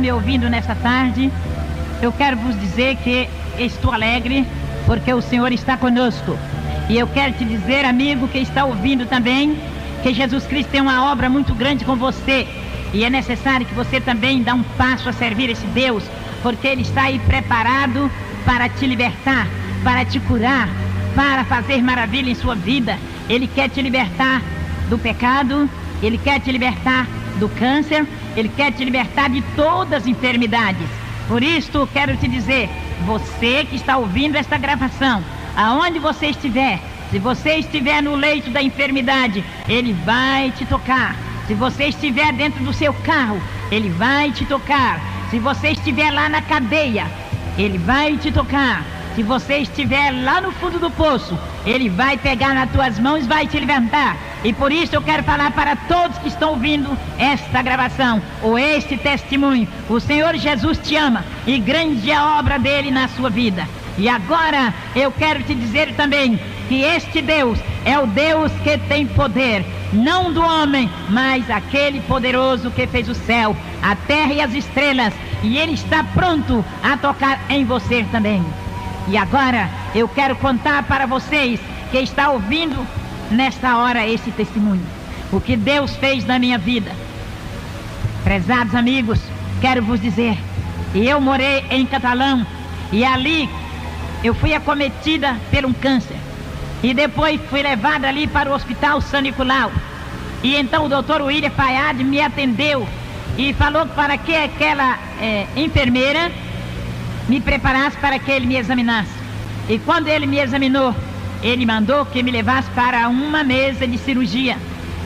me ouvindo nesta tarde, eu quero vos dizer que estou alegre porque o Senhor está conosco. E eu quero te dizer, amigo que está ouvindo também, que Jesus Cristo tem uma obra muito grande com você. E é necessário que você também dê um passo a servir esse Deus, porque Ele está aí preparado para te libertar, para te curar, para fazer maravilha em sua vida. Ele quer te libertar do pecado, Ele quer te libertar do câncer, Ele quer te libertar de todas as enfermidades. Por isso, quero te dizer, você que está ouvindo esta gravação, aonde você estiver, se você estiver no leito da enfermidade, Ele vai te tocar. Se você estiver dentro do seu carro, Ele vai te tocar. Se você estiver lá na cadeia, Ele vai te tocar. Se você estiver lá no fundo do poço, Ele vai pegar nas tuas mãos e vai te levantar. E por isso eu quero falar para todos que estão ouvindo esta gravação, ou este testemunho: o Senhor Jesus te ama e grande é a obra dele na sua vida. E agora eu quero te dizer também que este Deus é o Deus que tem poder, não do homem, mas aquele poderoso que fez o céu, a terra e as estrelas, e Ele está pronto a tocar em você também. E agora eu quero contar para vocês que está ouvindo nesta hora esse testemunho, o que Deus fez na minha vida. Prezados amigos, quero vos dizer, eu morei em Catalão e ali eu fui acometida por um câncer. E depois fui levada ali para o Hospital São Nicolau. E então o doutor William Fayad me atendeu e falou para que aquela enfermeira me preparasse para que ele me examinasse. E quando ele me examinou, ele mandou que me levasse para uma mesa de cirurgia.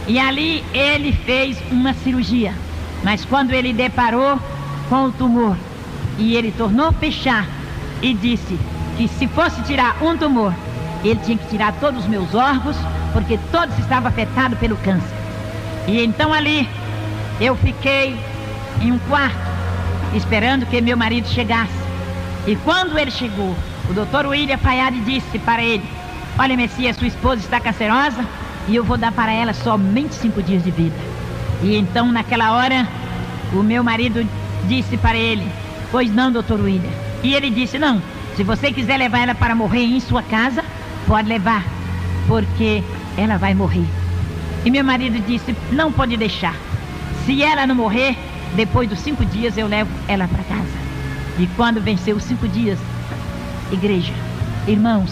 E ali ele fez uma cirurgia. Mas quando ele deparou com o tumor, e ele tornou fechar, e disse que se fosse tirar um tumor, ele tinha que tirar todos os meus órgãos, porque todos estavam afetados pelo câncer. E então ali eu fiquei em um quarto, esperando que meu marido chegasse. E quando ele chegou, o doutor William Fayad disse para ele: olha, Messias, sua esposa está cancerosa e eu vou dar para ela somente 5 dias de vida. E então naquela hora o meu marido disse para ele: pois não, doutor William. E ele disse: não, se você quiser levar ela para morrer em sua casa, pode levar, porque ela vai morrer. E meu marido disse: não pode deixar. Se ela não morrer, depois dos 5 dias eu levo ela para casa. E quando venceu os 5 dias, igreja, irmãos,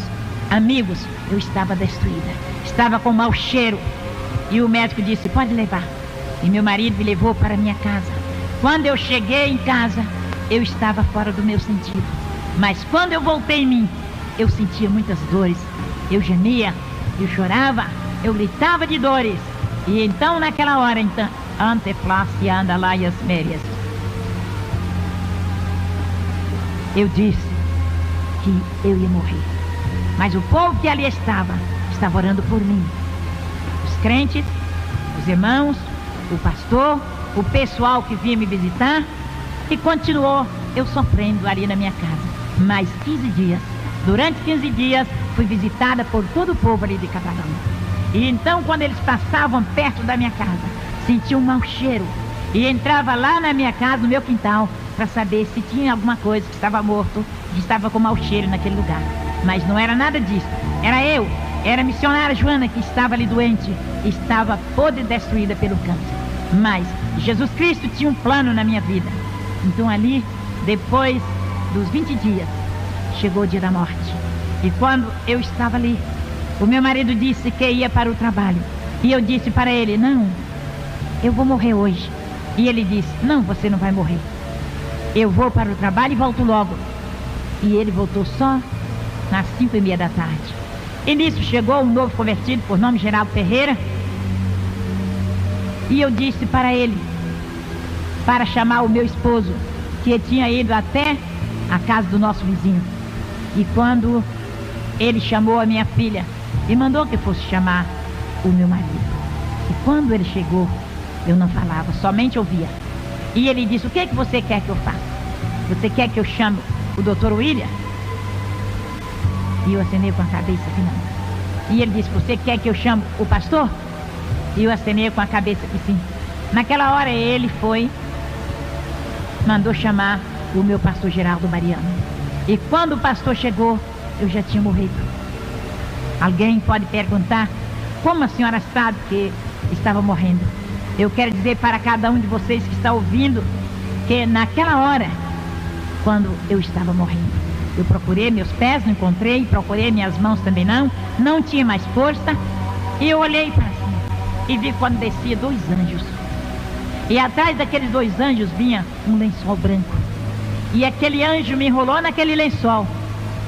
amigos, eu estava destruída, estava com mau cheiro. E o médico disse: pode levar. E meu marido me levou para minha casa. Quando eu cheguei em casa, eu estava fora do meu sentido. Mas quando eu voltei em mim, eu sentia muitas dores. Eu gemia, eu chorava, eu gritava de dores. E então naquela hora, então, anteflácia anda lá e as mérias, eu disse que eu ia morrer. Mas o povo que ali estava orando por mim. Os crentes, os irmãos, o pastor, o pessoal que vinha me visitar. E continuou eu sofrendo ali na minha casa. Mais 15 dias. Durante 15 dias fui visitada por todo o povo ali de Catalão. E então quando eles passavam perto da minha casa, sentia um mau cheiro. E entrava lá na minha casa, no meu quintal, para saber se tinha alguma coisa que estava morto, que estava com mau cheiro naquele lugar. Mas não era nada disso. Era a missionária Joana que estava ali doente, estava podre e destruída pelo câncer. Mas Jesus Cristo tinha um plano na minha vida. Então ali, depois dos 20 dias, chegou o dia da morte. E quando eu estava ali, o meu marido disse que ia para o trabalho. E eu disse para ele: não, eu vou morrer hoje. E ele disse: não, você não vai morrer. Eu vou para o trabalho e volto logo. E ele voltou só nas 5:30 da tarde. E nisso chegou um novo convertido, por nome Geraldo Ferreira. E eu disse para ele, para chamar o meu esposo, que tinha ido até a casa do nosso vizinho. E quando ele chamou a minha filha, e mandou que fosse chamar o meu marido. E quando ele chegou, eu não falava, somente ouvia. E ele disse: o que é que você quer que eu faça? Você quer que eu chame o doutor William? E eu acenei com a cabeça que não. E ele disse: você quer que eu chame o pastor? E eu acenei com a cabeça que sim. Naquela hora ele foi mandou chamar o meu pastor Geraldo Mariano. E quando o pastor chegou, eu já tinha morrido. Alguém pode perguntar, como a senhora sabe que estava morrendo? Eu quero dizer para cada um de vocês que está ouvindo, que naquela hora, quando eu estava morrendo, eu procurei meus pés, não encontrei, procurei minhas mãos também não tinha mais força, e eu olhei para cima, e vi quando descia 2 anjos, e atrás daqueles 2 anjos vinha um lençol branco, e aquele anjo me enrolou naquele lençol,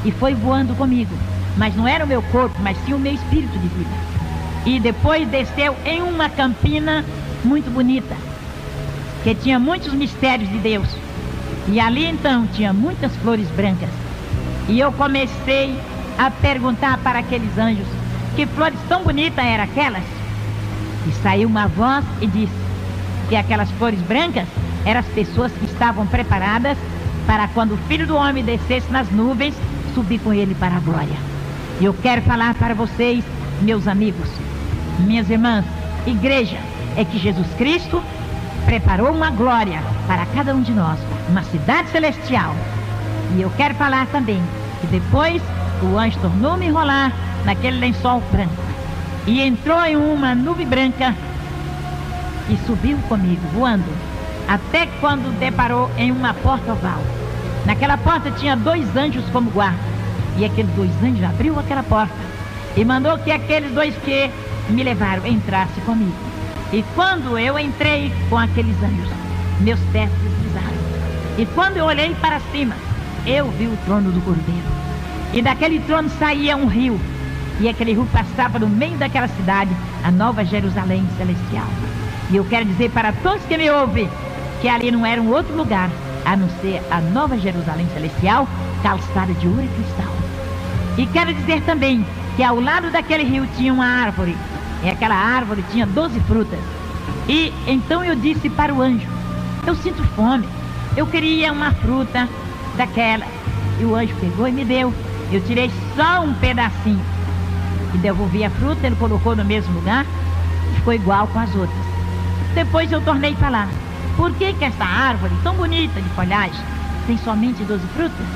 e foi voando comigo, mas não era o meu corpo, mas sim o meu espírito de vida, e depois desceu em uma campina muito bonita, que tinha muitos mistérios de Deus, e ali então tinha muitas flores brancas, e eu comecei a perguntar para aqueles anjos que flores tão bonitas eram aquelas, e saiu uma voz e disse que aquelas flores brancas eram as pessoas que estavam preparadas para quando o Filho do Homem descesse nas nuvens, subir com ele para a glória. E eu quero falar para vocês, meus amigos, minhas irmãs, igreja, é que Jesus Cristo preparou uma glória para cada um de nós, uma cidade celestial. E eu quero falar também que depois o anjo tornou-me enrolar naquele lençol branco e entrou em uma nuvem branca e subiu comigo, voando, até quando deparou em uma porta oval. Naquela porta tinha 2 anjos como guarda, e aqueles 2 anjos abriu aquela porta e mandou que aqueles 2 que me levaram entrassem comigo. E quando eu entrei com aqueles anjos, meus pés deslizaram. E quando eu olhei para cima, eu vi o trono do Cordeiro. E daquele trono saía um rio. E aquele rio passava no meio daquela cidade, a Nova Jerusalém Celestial. E eu quero dizer para todos que me ouvem, que ali não era um outro lugar, a não ser a Nova Jerusalém Celestial, calçada de ouro e cristal. E quero dizer também que ao lado daquele rio tinha uma árvore. E aquela árvore tinha 12 frutas. E então eu disse para o anjo, eu sinto fome, eu queria uma fruta daquela. E o anjo pegou e me deu. Eu tirei só um pedacinho e devolvi a fruta, ele colocou no mesmo lugar e ficou igual com as outras. Depois eu tornei a falar, por que essa árvore tão bonita de folhagem tem somente 12 frutas?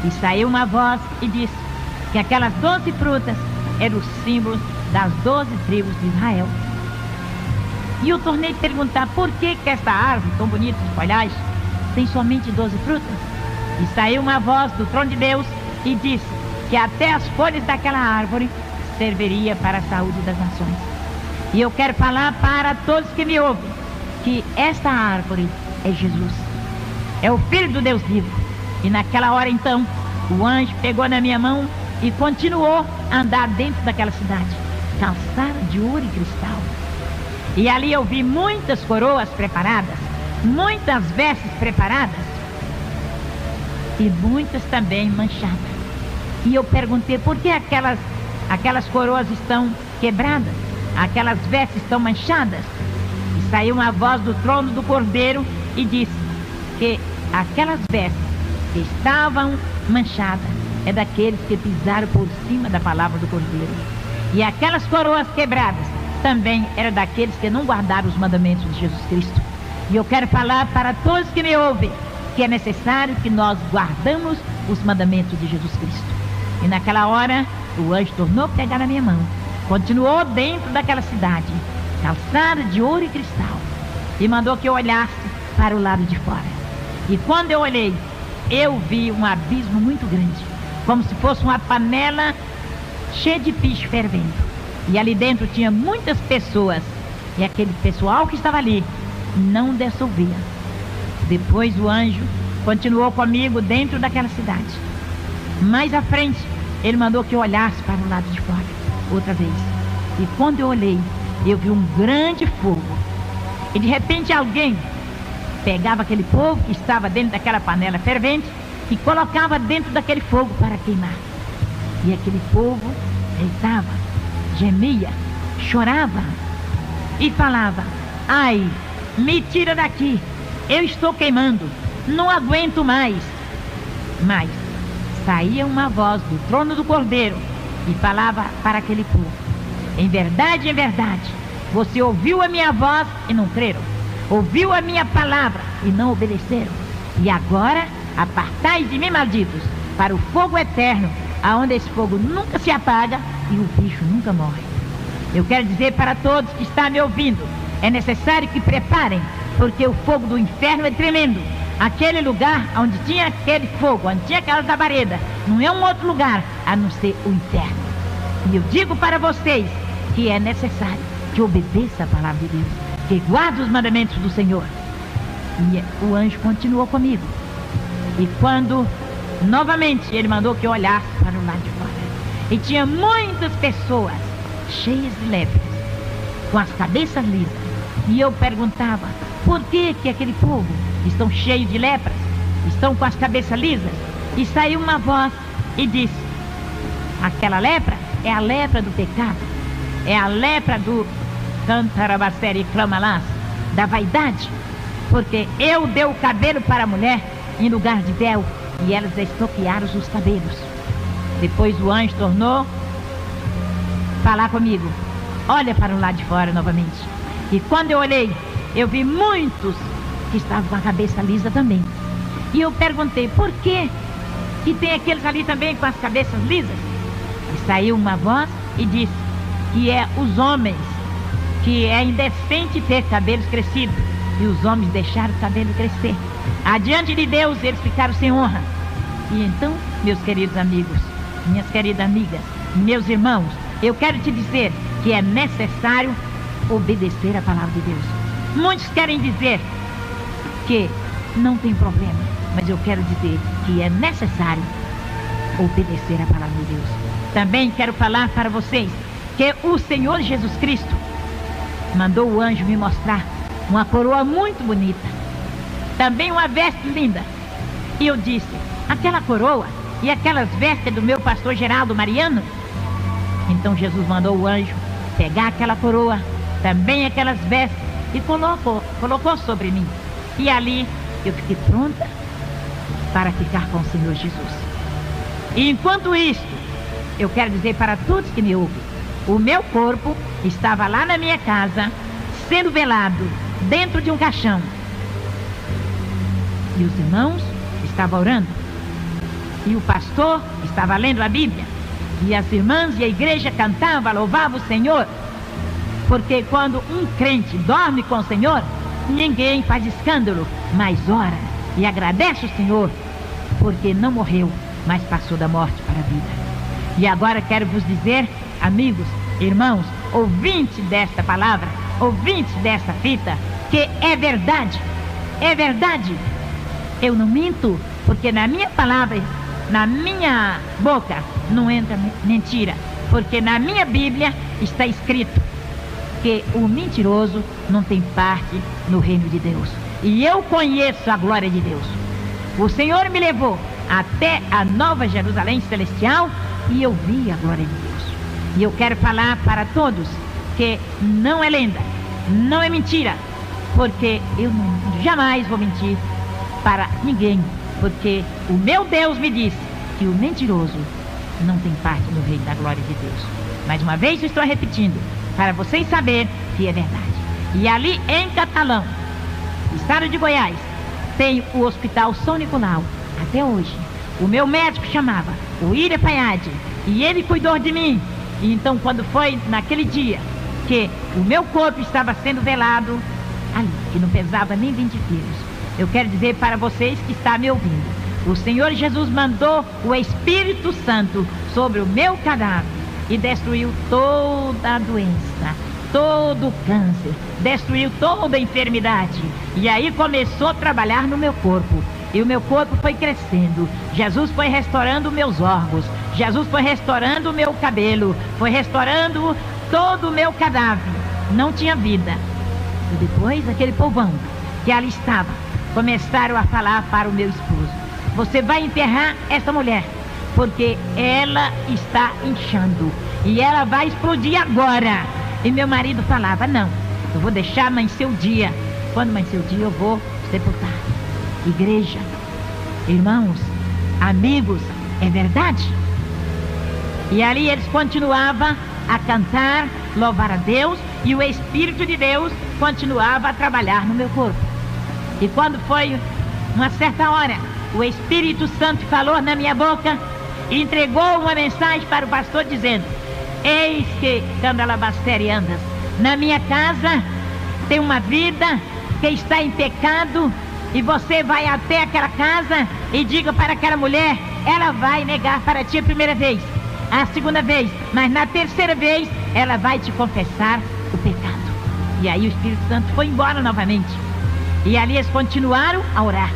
E saiu uma voz e disse que aquelas 12 frutas eram os símbolos das 12 tribos de Israel. E eu tornei a perguntar por que essa árvore tão bonita de folhagem tem somente 12 frutas. E saiu uma voz do trono de Deus e disse que até as folhas daquela árvore serviria para a saúde das nações. E eu quero falar para todos que me ouvem que esta árvore é Jesus, é o Filho do Deus vivo. E naquela hora então o anjo pegou na minha mão e continuou a andar dentro daquela cidade, calçada de ouro e cristal. E ali eu vi muitas coroas preparadas, muitas vestes preparadas e muitas também manchadas. E eu perguntei por que aquelas coroas estão quebradas, aquelas vestes estão manchadas. E saiu uma voz do trono do Cordeiro e disse que aquelas vestes que estavam manchadas é daqueles que pisaram por cima da palavra do Cordeiro. E aquelas coroas quebradas também eram daqueles que não guardaram os mandamentos de Jesus Cristo. E eu quero falar para todos que me ouvem que é necessário que nós guardamos os mandamentos de Jesus Cristo. E naquela hora o anjo tornou a pegar na minha mão, continuou dentro daquela cidade, calçada de ouro e cristal, e mandou que eu olhasse para o lado de fora. E quando eu olhei, eu vi um abismo muito grande, como se fosse uma panela cheia de piche fervendo. E ali dentro tinha muitas pessoas, e aquele pessoal que estava ali não dissolvia. Depois o anjo continuou comigo dentro daquela cidade. Mais à frente, ele mandou que eu olhasse para o lado de fora, outra vez. E quando eu olhei, eu vi um grande fogo. E de repente alguém pegava aquele fogo que estava dentro daquela panela fervente e colocava dentro daquele fogo para queimar. E aquele povo gritava, gemia, chorava e falava, ai, me tira daqui, eu estou queimando, não aguento mais. Mas saía uma voz do trono do Cordeiro e falava para aquele povo, em verdade, você ouviu a minha voz e não creram, ouviu a minha palavra e não obedeceram. E agora, apartai de mim, malditos, para o fogo eterno, aonde esse fogo nunca se apaga e o bicho nunca morre. Eu quero dizer para todos que estão me ouvindo, é necessário que preparem, porque o fogo do inferno é tremendo. Aquele lugar onde tinha aquele fogo, onde tinha aquela labareda, não é um outro lugar a não ser o inferno. E eu digo para vocês que é necessário que obedeça a palavra de Deus, que guarde os mandamentos do Senhor. E o anjo continuou comigo. E quando novamente ele mandou que eu olhasse para o lado de fora, e tinha muitas pessoas cheias de lepras, com as cabeças lisas. E eu perguntava, por que aquele povo estão cheios de lepras, estão com as cabeças lisas? E saiu uma voz e disse, aquela lepra é a lepra do pecado, é a lepra do cantarabacere e clamalás, da vaidade, porque eu dei o cabelo para a mulher em lugar de véu, e elas estoquearam os cabelos. Depois o anjo tornou falar comigo, olha para o lado de fora novamente. E quando eu olhei, eu vi muitos que estavam com a cabeça lisa também. E eu perguntei, por que tem aqueles ali também com as cabeças lisas? E saiu uma voz e disse que é os homens, que é indecente ter cabelos crescidos, e os homens deixaram o cabelo crescer. Adiante de Deus eles ficaram sem honra. E então, meus queridos amigos, minhas queridas amigas, meus irmãos, eu quero te dizer que é necessário obedecer a palavra de Deus. Muitos querem dizer que não tem problema, mas eu quero dizer que é necessário obedecer a palavra de Deus. Também quero falar para vocês que o Senhor Jesus Cristo mandou o anjo me mostrar uma coroa muito bonita, também uma veste linda. E eu disse, aquela coroa e aquelas vestes do meu pastor Geraldo Mariano? Então Jesus mandou o anjo pegar aquela coroa, também aquelas vestes, e colocou sobre mim. E ali eu fiquei pronta para ficar com o Senhor Jesus. E enquanto isso, eu quero dizer para todos que me ouvem, o meu corpo estava lá na minha casa, sendo velado dentro de um caixão. E os irmãos estavam orando. E o pastor estava lendo a Bíblia. E as irmãs e a igreja cantavam, louvavam o Senhor. Porque quando um crente dorme com o Senhor, ninguém faz escândalo, mas ora e agradece o Senhor, porque não morreu, mas passou da morte para a vida. E agora quero vos dizer, amigos, irmãos, ouvintes desta palavra, ouvintes desta fita, que é verdade, é verdade. Eu não minto, porque na minha palavra, na minha boca, não entra mentira, porque na minha Bíblia está escrito que o mentiroso não tem parte no reino de Deus. E eu conheço a glória de Deus. O Senhor me levou até a Nova Jerusalém Celestial e eu vi a glória de Deus. E eu quero falar para todos que não é lenda, não é mentira, porque eu jamais vou mentir para ninguém, porque o meu Deus me disse que o mentiroso não tem parte no reino da glória de Deus. Mais uma vez eu estou repetindo, para vocês saberem que é verdade. E ali em Catalão, estado de Goiás, tem o Hospital São Nicolau. Até hoje, o meu médico chamava o Ira Paiade, e ele cuidou de mim. E então quando foi naquele dia que o meu corpo estava sendo velado ali, que não pesava nem 20 quilos, eu quero dizer para vocês que estão me ouvindo, o Senhor Jesus mandou o Espírito Santo sobre o meu cadáver e destruiu toda a doença, todo o câncer, destruiu toda a enfermidade. E aí começou a trabalhar no meu corpo. E o meu corpo foi crescendo. Jesus foi restaurando meus órgãos. Jesus foi restaurando o meu cabelo. Foi restaurando todo o meu cadáver. Não tinha vida. E depois aquele povão que ali estava, começaram a falar para o meu esposo: você vai enterrar essa mulher, porque ela está inchando e ela vai explodir agora. E meu marido falava: não, eu vou deixar amanhecer o dia. Quando amanhecer o dia eu vou sepultar. Igreja, irmãos, amigos, é verdade. E ali eles continuavam a cantar, louvar a Deus, e o Espírito de Deus continuava a trabalhar no meu corpo. E quando foi uma certa hora, o Espírito Santo falou na minha boca e entregou uma mensagem para o pastor dizendo: eis que, Candalabastere andas, na minha casa tem uma vida que está em pecado, e você vai até aquela casa e diga para aquela mulher, ela vai negar para ti a primeira vez, a segunda vez, mas na terceira vez ela vai te confessar o pecado. E aí o Espírito Santo foi embora novamente, e ali eles continuaram a orar.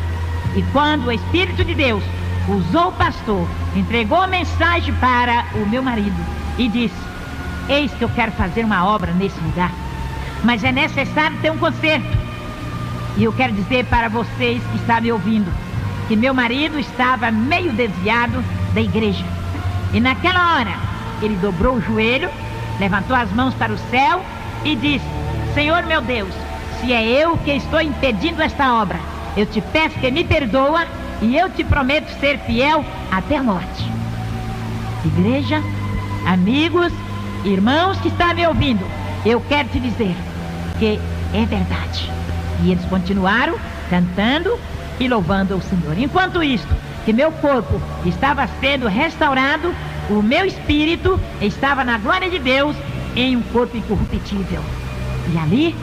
E quando o Espírito de Deus usou o pastor, entregou a mensagem para o meu marido e disse: eis que eu quero fazer uma obra nesse lugar, mas é necessário ter um conserto. E eu quero dizer para vocês que estão me ouvindo, que meu marido estava meio desviado da igreja. E naquela hora, ele dobrou o joelho, levantou as mãos para o céu e disse: Senhor meu Deus, se é eu que estou impedindo esta obra, eu te peço que me perdoa e eu te prometo ser fiel até a morte. Igreja, amigos, irmãos que estão me ouvindo, eu quero te dizer que é verdade. E eles continuaram cantando e louvando ao Senhor. Enquanto isso, que meu corpo estava sendo restaurado, o meu espírito estava na glória de Deus em um corpo incorruptível. E ali,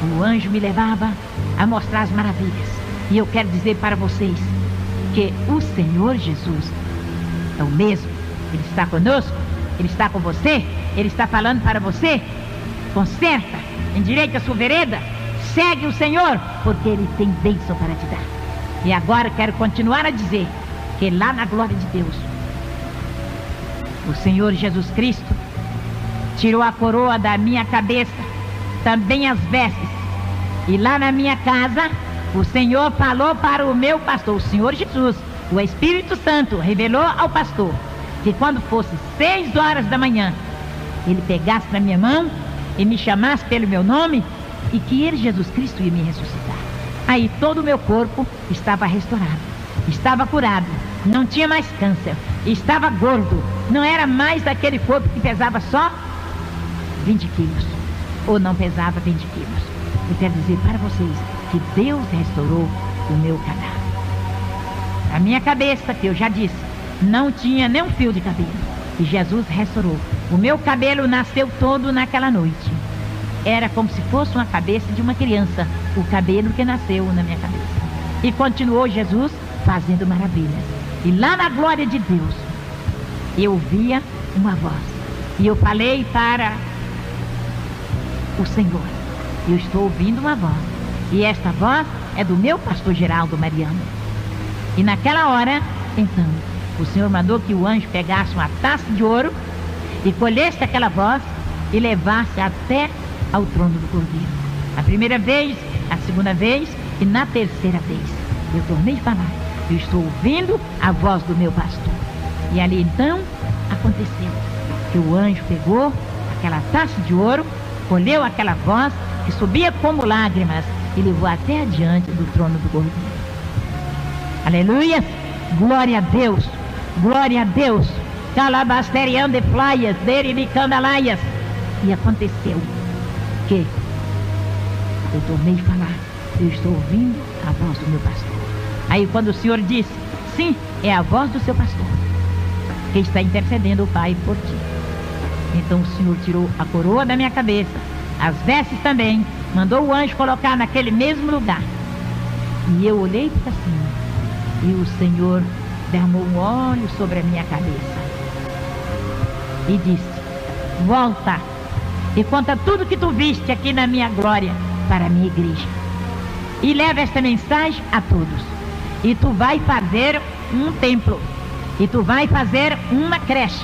o anjo me levava a mostrar as maravilhas. E eu quero dizer para vocês que o Senhor Jesus é o mesmo. Ele está conosco, Ele está com você, Ele está falando para você: conserta, endireita a sua vereda, segue o Senhor, porque Ele tem bênção para te dar. E agora quero continuar a dizer que lá na glória de Deus, o Senhor Jesus Cristo tirou a coroa da minha cabeça, também as vestes. E lá na minha casa, o Senhor falou para o meu pastor, o Senhor Jesus, o Espírito Santo revelou ao pastor que quando fosse 6 horas da manhã, ele pegasse na minha mão e me chamasse pelo meu nome, e que ele, Jesus Cristo, ia me ressuscitar. Aí todo o meu corpo estava restaurado, estava curado, não tinha mais câncer, estava gordo, não era mais daquele corpo que pesava só 20 quilos, ou não pesava 20 quilos. Eu quero dizer para vocês que Deus restaurou o meu cadáver. A minha cabeça, que eu já disse, não tinha nem um fio de cabelo, e Jesus restaurou. O meu cabelo nasceu todo naquela noite. Era como se fosse uma cabeça de uma criança, o cabelo que nasceu na minha cabeça. E continuou Jesus fazendo maravilhas. E lá na glória de Deus, eu ouvia uma voz. E eu falei para o Senhor: eu estou ouvindo uma voz. E esta voz é do meu pastor Geraldo Mariano. E naquela hora, então, o Senhor mandou que o anjo pegasse uma taça de ouro e colhesse aquela voz e levasse até ao trono do Cordeiro. A primeira vez, a segunda vez e na terceira vez. Eu tornei a falar: eu estou ouvindo a voz do meu pastor. E ali então aconteceu que o anjo pegou aquela taça de ouro, colheu aquela voz que subia como lágrimas e levou até adiante do trono do Cordeiro. Aleluia! Glória a Deus! Glória a Deus! Calabasterian de playas, deribicandalaias. E aconteceu que eu tornei a falar: eu estou ouvindo a voz do meu pastor. Aí quando o Senhor disse: sim, é a voz do seu pastor que está intercedendo o Pai por ti. Então o Senhor tirou a coroa da minha cabeça, as vestes também, mandou o anjo colocar naquele mesmo lugar. E eu olhei para cima e o Senhor derramou um óleo sobre a minha cabeça e disse: volta e conta tudo que tu viste aqui na minha glória para a minha igreja, e leva esta mensagem a todos. E tu vai fazer um templo, e tu vai fazer uma creche.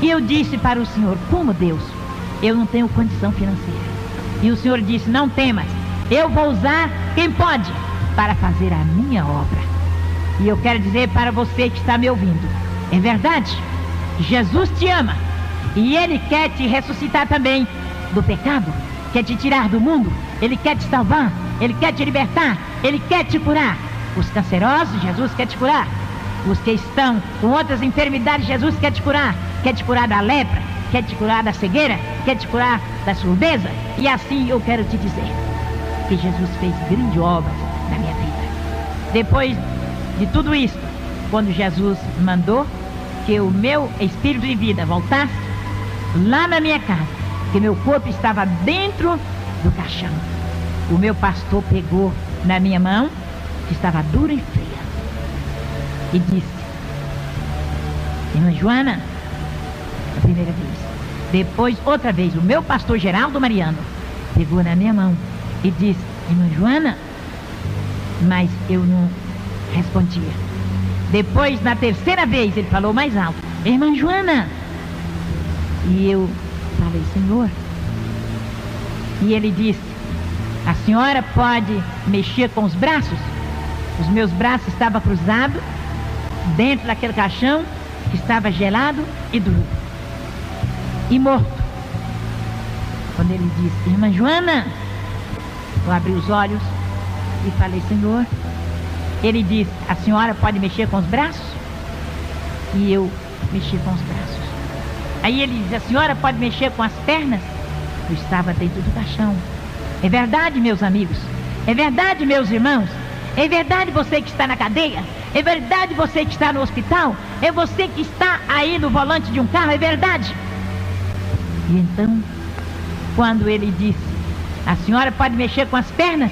E eu disse para o Senhor: como Deus, eu não tenho condição financeira. E o Senhor disse: não temas, eu vou usar quem pode para fazer a minha obra. E eu quero dizer para você que está me ouvindo: é verdade, Jesus te ama, e Ele quer te ressuscitar também do pecado, quer te tirar do mundo, Ele quer te salvar, Ele quer te libertar, Ele quer te curar. Os cancerosos, Jesus quer te curar. Os que estão com outras enfermidades, Jesus quer te curar da lepra, quer te curar da cegueira, quer te curar da surdeza. E assim eu quero te dizer que Jesus fez grandes obras na minha vida. depois de tudo isso, quando Jesus mandou que o meu espírito de vida voltasse lá na minha casa, que meu corpo estava dentro do caixão, o meu pastor pegou na minha mão, que estava dura e fria, e disse: irmã Joana, a primeira vez. Depois, outra vez, o meu pastor Geraldo Mariano pegou na minha mão e disse: irmã Joana, mas eu não respondia. Depois, na terceira vez, ele falou mais alto: irmã Joana. E eu falei: Senhor. E ele disse: a senhora pode mexer com os braços? Os meus braços estavam cruzados dentro daquele caixão que estava gelado e duro e morto. Quando ele disse: irmã Joana, eu abri os olhos e falei: Senhor. Ele disse: a senhora pode mexer com os braços? E eu mexi com os braços. Aí ele disse: a senhora pode mexer com as pernas? Eu estava dentro do caixão. É verdade, meus amigos? É verdade, meus irmãos? É verdade você que está na cadeia? É verdade você que está no hospital? É você que está aí no volante de um carro? É verdade? E então, quando ele disse: a senhora pode mexer com as pernas?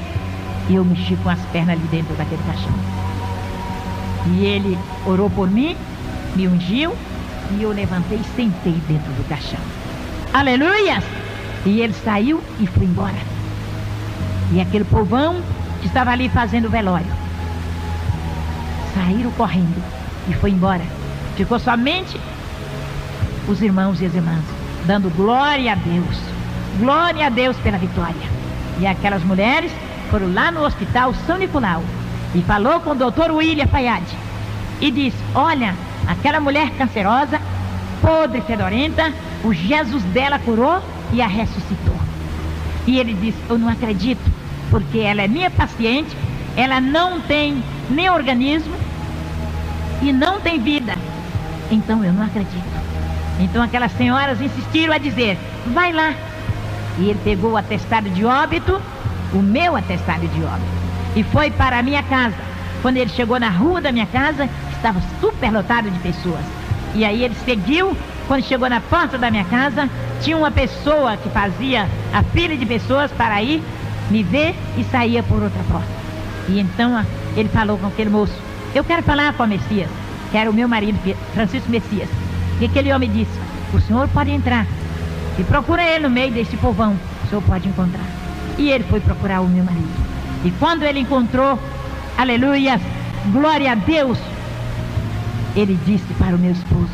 E eu mexi com as pernas ali dentro daquele caixão. E ele orou por mim, me ungiu, e eu levantei e sentei dentro do caixão. Aleluia! E ele saiu e foi embora. E aquele povão que estava ali fazendo velório saíram correndo e foi embora. Ficou somente os irmãos e as irmãs dando glória a Deus. Glória a Deus pela vitória. E aquelas mulheres foram lá no hospital São Nicolau e falou com o doutor William Fayad e disse: olha, aquela mulher cancerosa, podre, fedorenta, o Jesus dela curou e a ressuscitou. E ele disse: eu não acredito, porque ela é minha paciente, ela não tem nem organismo e não tem vida, então eu não acredito. Então aquelas senhoras insistiram a dizer: vai lá. E ele pegou o atestado de óbito, o meu atestado de óbito, e foi para a minha casa. Quando ele chegou na rua da minha casa, estava superlotado de pessoas. E aí ele seguiu. Quando chegou na porta da minha casa, tinha uma pessoa que fazia a fila de pessoas para ir me ver e saía por outra porta. E então ele falou com aquele moço: eu quero falar com a Messias, que era o meu marido, Francisco Messias. E aquele homem disse: o senhor pode entrar e procura ele no meio desse povão, o senhor pode encontrar. E ele foi procurar o meu marido. E quando ele encontrou, aleluia, glória a Deus, ele disse para o meu esposo: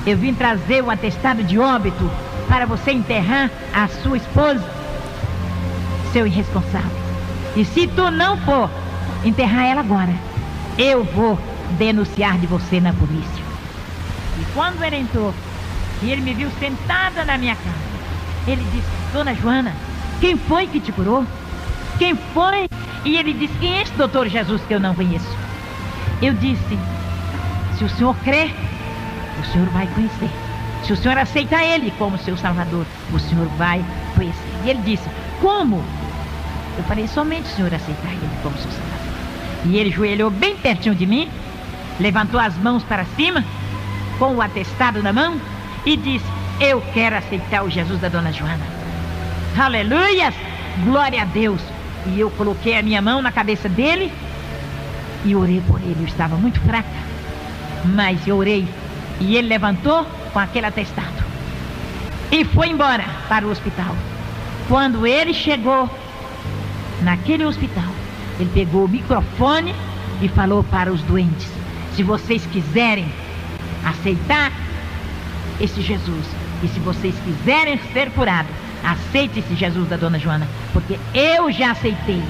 eu vim trazer o atestado de óbito para você enterrar a sua esposa, seu irresponsável. E se tu não for enterrar ela agora, eu vou denunciar de você na polícia. E quando ele entrou e ele me viu sentada na minha casa, ele disse: dona Joana, quem foi que te curou? Quem foi? E ele disse: quem é esse doutor Jesus que eu não conheço? Eu disse: se o senhor crer, o senhor vai conhecer. Se o senhor aceitar ele como seu salvador, o senhor vai conhecer. E ele disse: como? Eu falei: somente o senhor aceitar ele como seu salvador. E ele joelhou bem pertinho de mim, levantou as mãos para cima, com o atestado na mão, e disse: eu quero aceitar o Jesus da dona Joana. Aleluia! Glória a Deus! E eu coloquei a minha mão na cabeça dele e orei por ele. Eu estava muito fraca, mas eu orei. E ele levantou com aquele atestado e foi embora para o hospital. Quando ele chegou naquele hospital, ele pegou o microfone e falou para os doentes: se vocês quiserem aceitar esse Jesus, e se vocês quiserem ser curados, aceite esse Jesus da dona Joana, porque eu já aceitei,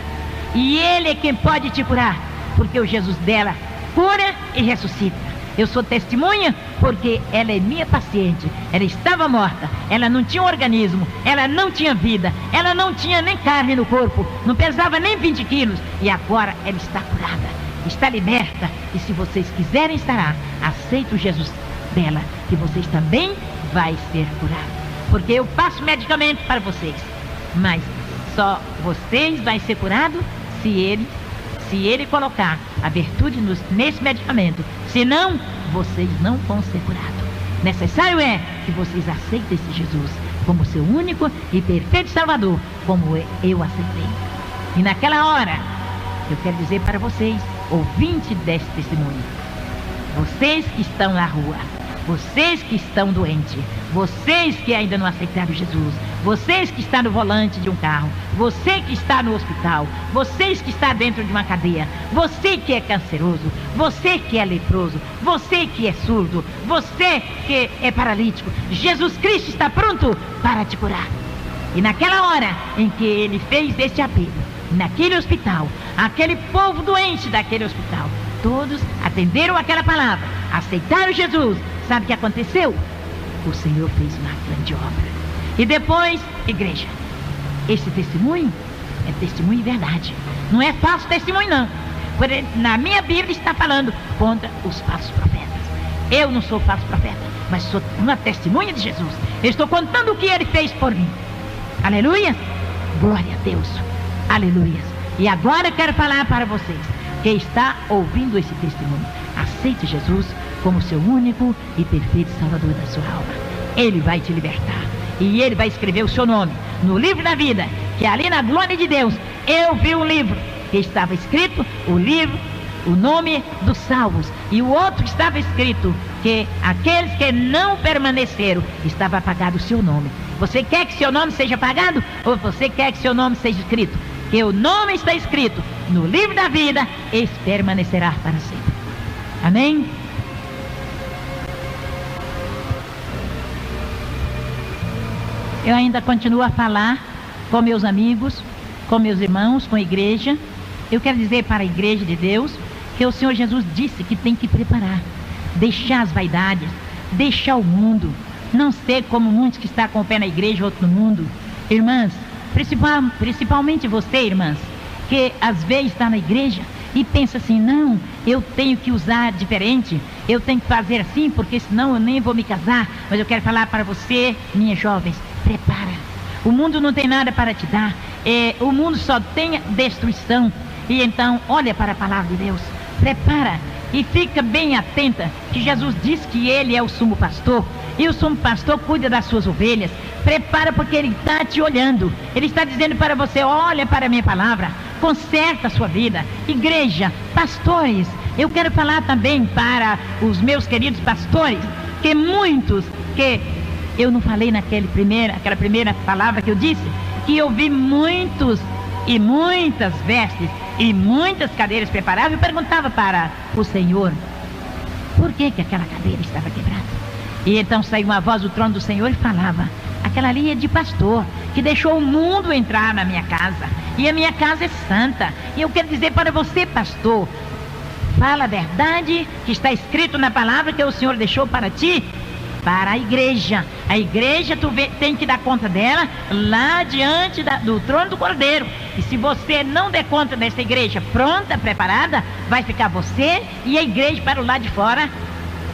e ele é quem pode te curar, porque o Jesus dela cura e ressuscita. Eu sou testemunha porque ela é minha paciente. Ela estava morta, ela não tinha organismo, ela não tinha vida, ela não tinha nem carne no corpo, não pesava nem 20 quilos, e agora ela está curada, está liberta. E se vocês quiserem estará, aceita o Jesus dela, que vocês também vai ser curados, porque eu passo medicamento para vocês, mas só vocês vai ser curado se ele colocar a virtude nesse medicamento. Senão, vocês não vão ser curados. Necessário é que vocês aceitem esse Jesus como seu único e perfeito Salvador, como eu aceitei. E naquela hora, eu quero dizer para vocês, ouvintes deste testemunho, vocês que estão na rua, vocês que estão doentes, vocês que ainda não aceitaram Jesus, vocês que estão no volante de um carro, você que está no hospital, vocês que está dentro de uma cadeia, você que é canceroso, você que é leproso, você que é surdo, você que é paralítico, Jesus Cristo está pronto para te curar. E naquela hora em que ele fez este apelo, naquele hospital, aquele povo doente daquele hospital, todos atenderam aquela palavra, aceitaram Jesus. Sabe o que aconteceu? O Senhor fez uma grande obra. E depois, igreja, esse testemunho é testemunho de verdade. Não é falso testemunho, não. Porque na minha Bíblia está falando contra os falsos profetas. Eu não sou falso profeta, mas sou uma testemunha de Jesus. Eu estou contando o que ele fez por mim. Aleluia! Glória a Deus. Aleluia. E agora eu quero falar para vocês que está ouvindo esse testemunho. Aceite Jesus como seu único e perfeito Salvador da sua alma. Ele vai te libertar. E ele vai escrever o seu nome no livro da vida, que ali na glória de Deus, eu vi um livro que estava escrito, o livro, o nome dos salvos. E o outro estava escrito que aqueles que não permaneceram, estava apagado o seu nome. Você quer que seu nome seja apagado? Ou você quer que seu nome seja escrito? Que o nome está escrito no livro da vida, e permanecerá para sempre. Amém? Eu ainda continuo a falar com meus amigos, com meus irmãos, com a igreja. Eu quero dizer para a igreja de Deus que o Senhor Jesus disse que tem que preparar, deixar as vaidades, deixar o mundo, não ser como muitos que estão com o pé na igreja, outro no mundo. Irmãs, principalmente você, irmãs, que às vezes está na igreja e pensa assim, não, eu tenho que usar diferente, eu tenho que fazer assim, porque senão eu nem vou me casar. Mas eu quero falar para você, minhas jovens, prepara. O mundo não tem nada para te dar. O mundo só tem destruição. E então, olha para a palavra de Deus. Prepara e fica bem atenta, que Jesus diz que ele é o sumo pastor. E o sumo pastor cuida das suas ovelhas. Prepara, porque ele está te olhando. Ele está dizendo para você, olha para a minha palavra. Conserta a sua vida. Igreja, pastores, eu quero falar também para os meus queridos pastores, que muitos que eu não falei aquela primeira palavra que eu disse, que eu vi muitos e muitas vestes e muitas cadeiras preparadas. Eu perguntava para o Senhor, por que aquela cadeira estava quebrada? E então saiu uma voz do trono do Senhor e falava, aquela ali é de pastor, que deixou o mundo entrar na minha casa, e a minha casa é santa. E eu quero dizer para você, pastor, fala a verdade que está escrito na palavra que o Senhor deixou para ti, para a igreja. A igreja tem que dar conta dela lá diante do trono do Cordeiro. E se você não der conta dessa igreja pronta, preparada, vai ficar você e a igreja para o lado de fora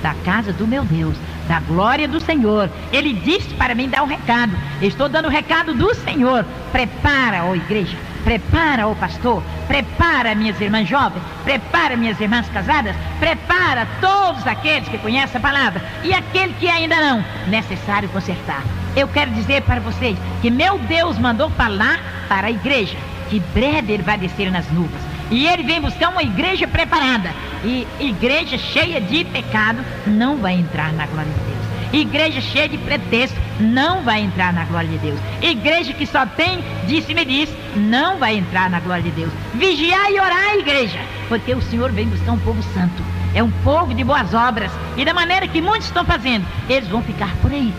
da casa do meu Deus, da glória do Senhor. Ele disse para mim dar um recado. Eu estou dando o recado do Senhor. Prepara, ó igreja. Prepara, ó pastor. Prepara, minhas irmãs jovens. Prepara, minhas irmãs casadas. Prepara todos aqueles que conhecem a palavra. E aquele que ainda não, necessário consertar. Eu quero dizer para vocês que meu Deus mandou falar para a igreja, que breve ele vai descer nas nuvens. E ele vem buscar uma igreja preparada. E igreja cheia de pecado não vai entrar na glória de Deus. Igreja cheia de pretexto não vai entrar na glória de Deus. Igreja que só tem disse-me-disse não vai entrar na glória de Deus. Vigiar e orar, igreja, porque o Senhor vem buscar um povo santo. É um povo de boas obras. E da maneira que muitos estão fazendo, eles vão ficar por aí.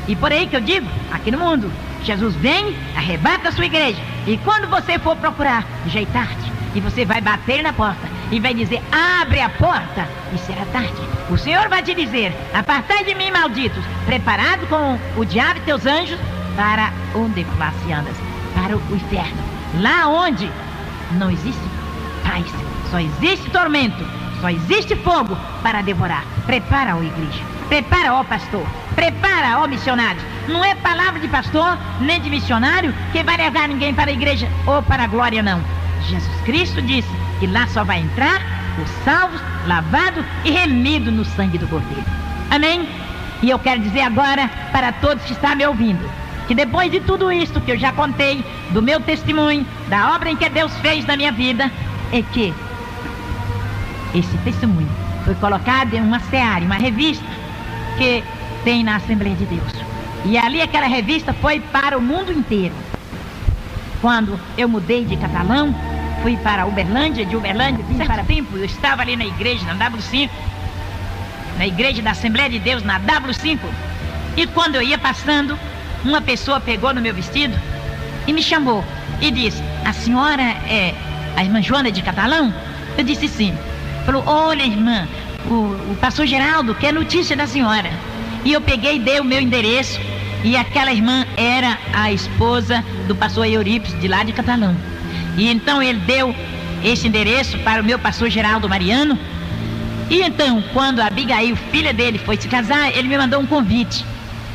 E por aí que eu digo, aqui no mundo, Jesus vem, arrebata a sua igreja. E quando você for procurar, já é tarde. E você vai bater na porta e vai dizer, abre a porta, e será tarde. O Senhor vai te dizer, apartai de mim, malditos, preparado com o diabo e teus anjos, para onde se andas? Para o inferno, lá onde não existe paz, só existe tormento, só existe fogo para devorar. Prepara, ó igreja, prepara, ó pastor, prepara, ó missionário. Não é palavra de pastor nem de missionário que vai levar ninguém para a igreja ou para a glória, não. Jesus Cristo disse que lá só vai entrar por salvos, lavado e remido no sangue do Cordeiro. Amém? E eu quero dizer agora para todos que estão me ouvindo, que depois de tudo isso que eu já contei, do meu testemunho, da obra em que Deus fez na minha vida, é que esse testemunho foi colocado em uma seara, uma revista que tem na Assembleia de Deus. E ali aquela revista foi para o mundo inteiro. Quando eu mudei de Catalão, fui para Uberlândia, de Uberlândia vim para tempo, eu estava ali na igreja, na W5, na igreja da Assembleia de Deus, na W5, e quando eu ia passando, uma pessoa pegou no meu vestido e me chamou e disse: a senhora é a irmã Joana de Catalão? Eu disse sim. Falou: olha, irmã, o pastor Geraldo quer notícia da senhora. E eu peguei e dei o meu endereço, e aquela irmã era a esposa do pastor Eurípides, de lá de Catalão. E então ele deu esse endereço para o meu pastor Geraldo Mariano. E então, quando a Abigail, filha dele, foi se casar, ele me mandou um convite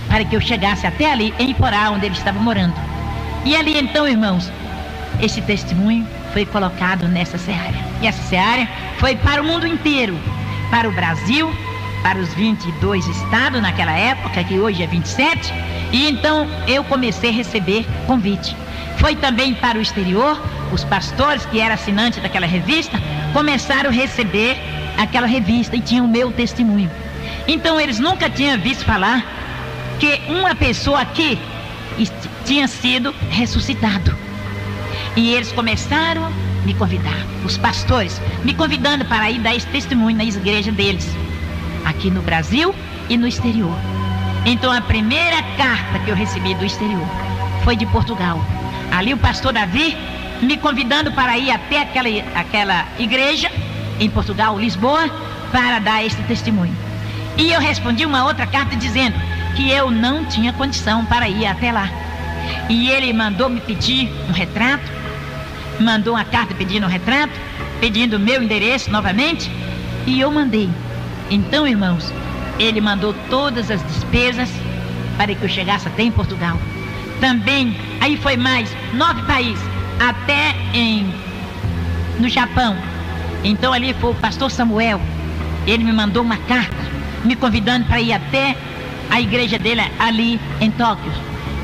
para que eu chegasse até ali, em Porá, onde ele estava morando. E ali então, irmãos, esse testemunho foi colocado nessa seara. E essa seara foi para o mundo inteiro, para o Brasil, para os 22 estados naquela época, que hoje é 27. E então eu comecei a receber convite. Foi também para o exterior. Os pastores que eram assinantes daquela revista começaram a receber aquela revista e tinham o meu testemunho. Então eles nunca tinham visto falar que uma pessoa aqui tinha sido ressuscitado. E eles começaram a me convidar, os pastores, me convidando para ir dar esse testemunho na igreja deles, aqui no Brasil e no exterior. Então a primeira carta que eu recebi do exterior foi de Portugal. Ali o pastor Davi me convidando para ir até aquela igreja em Portugal, Lisboa, para dar esse testemunho. E eu respondi uma outra carta dizendo que eu não tinha condição para ir até lá. E ele mandou me pedir um retrato, mandou uma carta pedindo um retrato, pedindo o meu endereço novamente, e eu mandei. Então, irmãos, ele mandou todas as despesas para que eu chegasse até em Portugal. Também, aí foi mais 9 países, até no Japão. Então ali foi o pastor Samuel, ele me mandou uma carta, me convidando para ir até a igreja dele ali em Tóquio.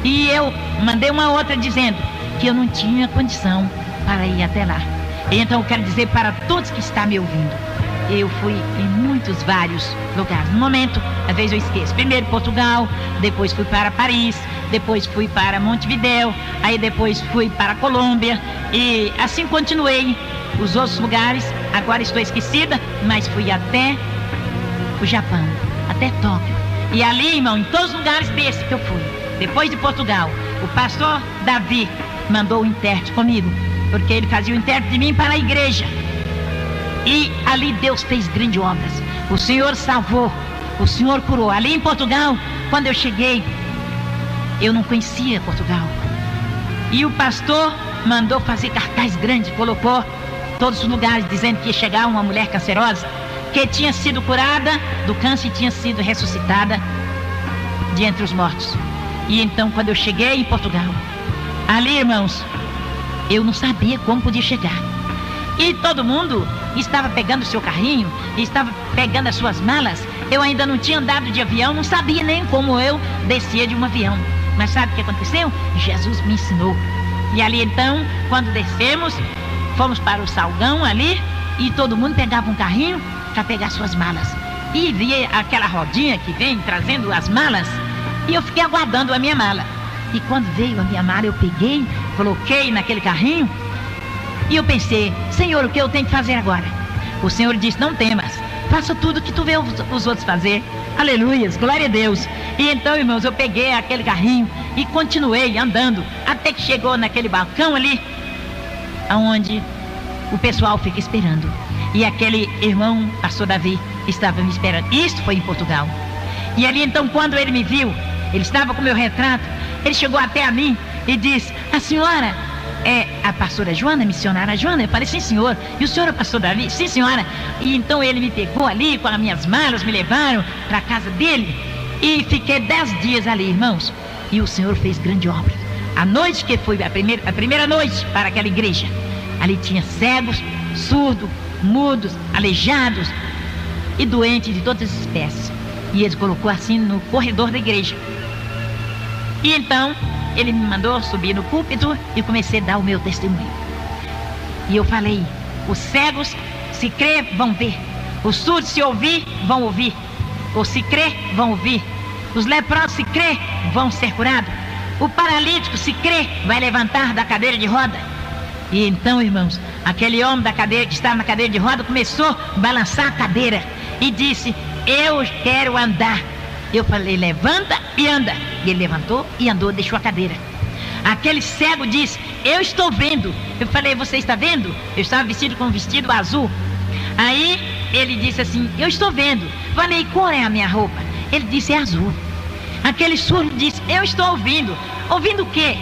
E eu mandei uma outra dizendo que eu não tinha condição para ir até lá. Então eu quero dizer para todos que estão me ouvindo, eu fui em vários lugares. No momento, às vezes eu esqueço. Primeiro Portugal, depois fui para Paris, depois fui para Montevidéu, aí depois fui para a Colômbia, e assim continuei os outros lugares. Agora estou esquecida, mas fui até o Japão, até Tóquio. E ali, irmão, em todos os lugares desses que eu fui, depois de Portugal, o pastor Davi mandou o intérprete comigo, porque ele fazia o intérprete de mim para a igreja. E ali Deus fez grandes obras. O Senhor salvou, o Senhor curou. Ali em Portugal, quando eu cheguei, eu não conhecia Portugal. E o pastor mandou fazer cartaz grande, colocou todos os lugares, dizendo que ia chegar uma mulher cancerosa, que tinha sido curada do câncer e tinha sido ressuscitada de entre os mortos. E então, quando eu cheguei em Portugal, ali, irmãos, eu não sabia como podia chegar. E todo mundo estava pegando o seu carrinho, estava pegando as suas malas. Eu ainda não tinha andado de avião, não sabia nem como eu descia de um avião. Mas sabe o que aconteceu? Jesus me ensinou. E ali então, quando descemos, fomos para o Salgão ali, e todo mundo pegava um carrinho para pegar suas malas. E via aquela rodinha que vem trazendo as malas, e eu fiquei aguardando a minha mala. E quando veio a minha mala, eu peguei, coloquei naquele carrinho, e eu pensei: Senhor, o que eu tenho que fazer agora? O Senhor disse: não temas, faça tudo que tu vê os outros fazer. Aleluias, glória a Deus. E então, irmãos, eu peguei aquele carrinho e continuei andando, até que chegou naquele balcão ali, onde o pessoal fica esperando. E aquele irmão, pastor Davi, estava me esperando. Isso foi em Portugal. E ali então, quando ele me viu, ele estava com meu retrato, ele chegou até a mim e disse: a senhora é a pastora Joana, missionária Joana? Eu falei: sim, senhor. E o senhor é o pastor Davi? Sim, senhora. E então ele me pegou ali com as minhas malas, me levaram para a casa dele, e fiquei 10 dias ali, irmãos. E o Senhor fez grande obra. A noite que foi a primeira noite para aquela igreja, ali tinha cegos, surdo, mudos, aleijados e doentes de todas as espécies. E ele colocou assim no corredor da igreja. E então ele me mandou subir no púlpito e comecei a dar o meu testemunho. E eu falei: os cegos, se crer, vão ver. Os surdos, se ouvir, vão ouvir. Ou se crer, vão ouvir. Os leprosos, se crer, vão ser curados. O paralítico, se crer, vai levantar da cadeira de roda. E então, irmãos, aquele homem da cadeira, que estava na cadeira de roda, começou a balançar a cadeira e disse: eu quero andar. Eu falei: levanta e anda. E ele levantou e andou, deixou a cadeira. Aquele cego disse: eu estou vendo. Eu falei: você está vendo? Eu estava vestido com um vestido azul. Aí ele disse assim: eu estou vendo. Falei: qual é a minha roupa? Ele disse: é azul. Aquele surdo disse: eu estou ouvindo. Ouvindo o quê?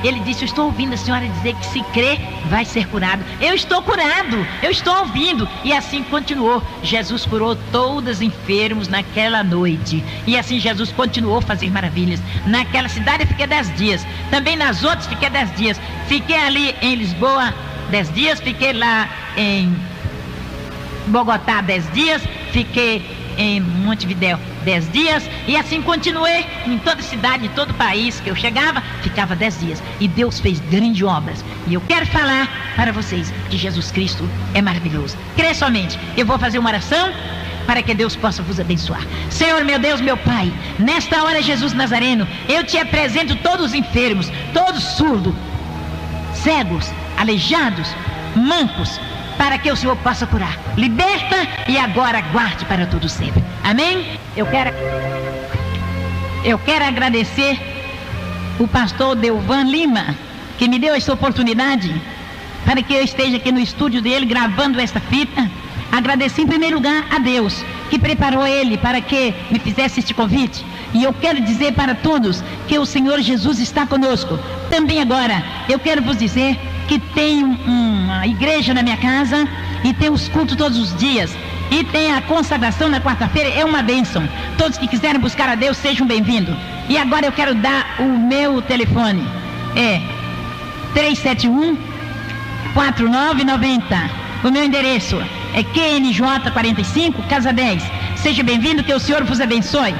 Ele disse: eu estou ouvindo a senhora dizer que se crer vai ser curado. Eu estou curado, eu estou ouvindo. E assim continuou. Jesus curou todos os enfermos naquela noite. E assim Jesus continuou a fazer maravilhas. Naquela cidade eu fiquei 10 dias. Também nas outras fiquei 10 dias. Fiquei ali em Lisboa 10 dias. Fiquei lá em Bogotá 10 dias. Fiquei em Montevidéu 10 dias, e assim continuei em toda cidade, em todo o país que eu chegava, ficava 10 dias, e Deus fez grandes obras. E eu quero falar para vocês que Jesus Cristo é maravilhoso. Crê somente. Eu vou fazer uma oração para que Deus possa vos abençoar. Senhor, meu Deus, meu Pai, nesta hora, Jesus Nazareno, eu te apresento todos os enfermos, todos surdos, cegos, aleijados, mancos, para que o Senhor possa curar. Liberta e agora guarde para todo sempre. Amém? Eu quero agradecer o pastor Delvan Lima, que me deu essa oportunidade para que eu esteja aqui no estúdio dele gravando esta fita. Agradecer em primeiro lugar a Deus, que preparou ele para que me fizesse este convite. E eu quero dizer para todos que o Senhor Jesus está conosco. Também agora, eu quero vos dizer que tem uma igreja na minha casa e tem os cultos todos os dias. E tem a consagração na quarta-feira, é uma bênção. Todos que quiserem buscar a Deus, sejam bem-vindos. E agora eu quero dar o meu telefone. É 371-4990. O meu endereço é QNJ 45, Casa 10. Seja bem-vindo, que o Senhor vos abençoe.